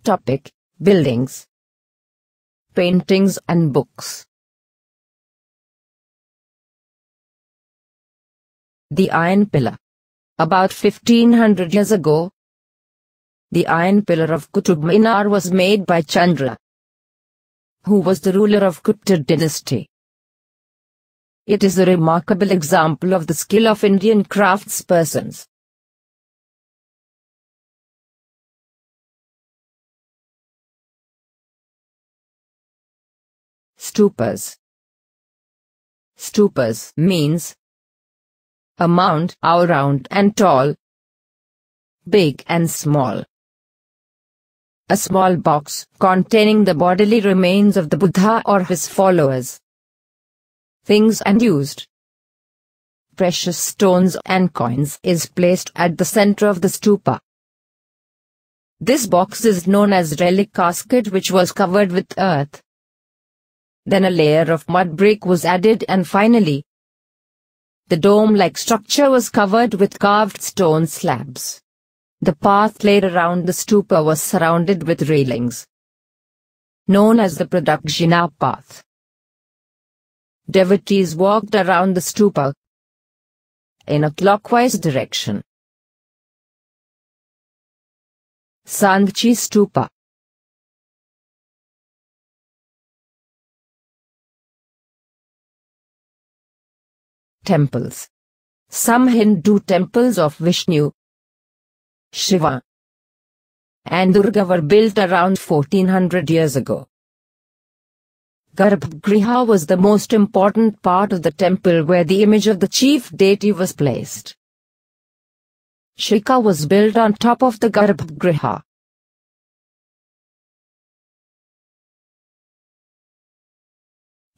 Topic: Buildings, paintings and books. The Iron Pillar. About 1500 years ago, the Iron Pillar of Qutub Minar was made by Chandra, who was the ruler of Gupta dynasty. It is a remarkable example of the skill of Indian craftspersons. Stupas. Stupas means a mound, round and tall, big and small. A small box containing the bodily remains of the Buddha or his followers. Things and used precious stones and coins is placed at the center of the stupa. This box is known as relic casket, which was covered with earth. Then a layer of mud brick was added, and finally, the dome-like structure was covered with carved stone slabs. The path laid around the stupa was surrounded with railings, known as the Pradakshina path. Devotees walked around the stupa in a clockwise direction. Sandchi Stupa. Temples. Some Hindu temples of Vishnu, Shiva, and Durga were built around 1400 years ago. Garbhagriha was the most important part of the temple, where the image of the chief deity was placed. Shika was built on top of the Garbhagriha.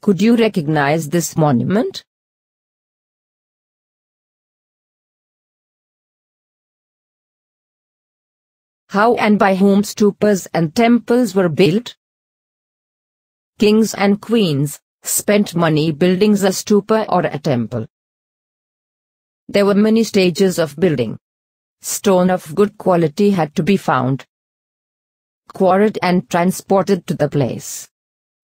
Could you recognize this monument? How and by whom stupas and temples were built? Kings and queens spent money building a stupa or a temple. There were many stages of building. Stone of good quality had to be found, quarried and transported to the place.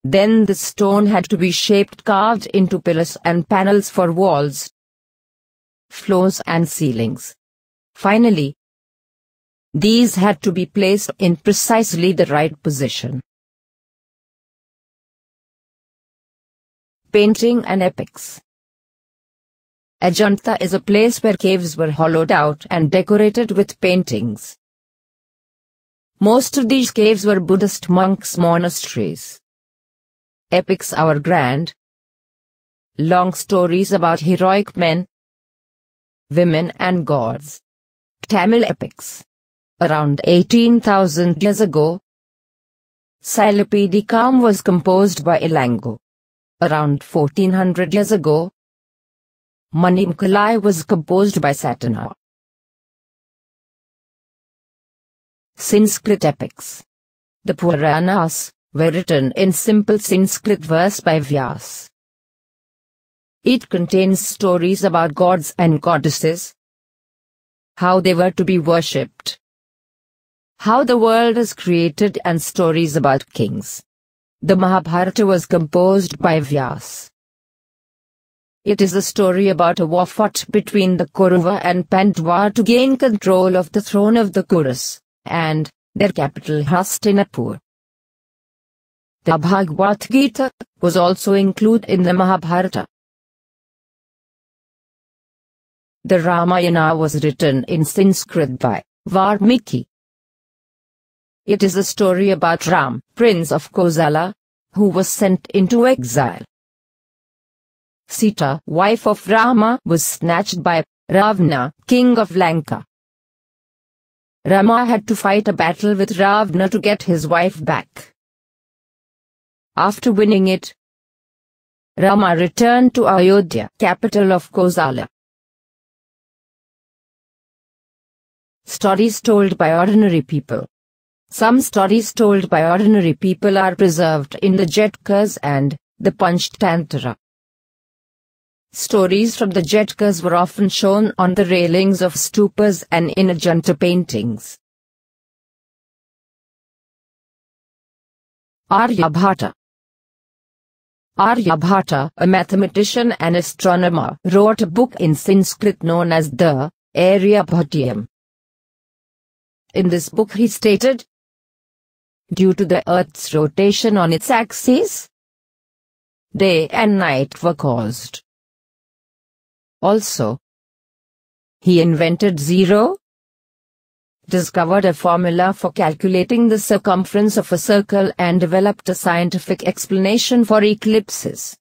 Then the stone had to be shaped, carved into pillars and panels for walls, floors and ceilings. Finally, these had to be placed in precisely the right position. Painting and epics. Ajanta is a place where caves were hollowed out and decorated with paintings. Most of these caves were Buddhist monks' monasteries. Epics are grand, long stories about heroic men, women and gods. Tamil epics. Around 18,000 years ago, Silapedicam was composed by Elango. Around 1400 years ago, Manimkalai was composed by Satana. Sanskrit epics. The Puranas were written in simple Sanskrit verse by Vyas. It contains stories about gods and goddesses, how they were to be worshipped, how the world is created, and stories about kings. The Mahabharata was composed by Vyas. It is a story about a war fought between the Kaurava and Pandava to gain control of the throne of the Kurus, and their capital Hastinapur. The Bhagavad Gita was also included in the Mahabharata. The Ramayana was written in Sanskrit by Valmiki. It is a story about Ram, prince of Kosala, who was sent into exile. Sita, wife of Rama, was snatched by Ravana, king of Lanka. Rama had to fight a battle with Ravana to get his wife back. After winning it, Rama returned to Ayodhya, capital of Kosala. Stories told by ordinary people. Some stories told by ordinary people are preserved in the Jetkas and the Panchtantra. Stories from the Jetkas were often shown on the railings of stupas and in Ajanta paintings. Aryabhatta. Aryabhatta, a mathematician and astronomer, wrote a book in Sanskrit known as the Aryabhatiyam. In this book he stated, due to the Earth's rotation on its axis, day and night were caused. Also, he invented zero, discovered a formula for calculating the circumference of a circle and developed a scientific explanation for eclipses.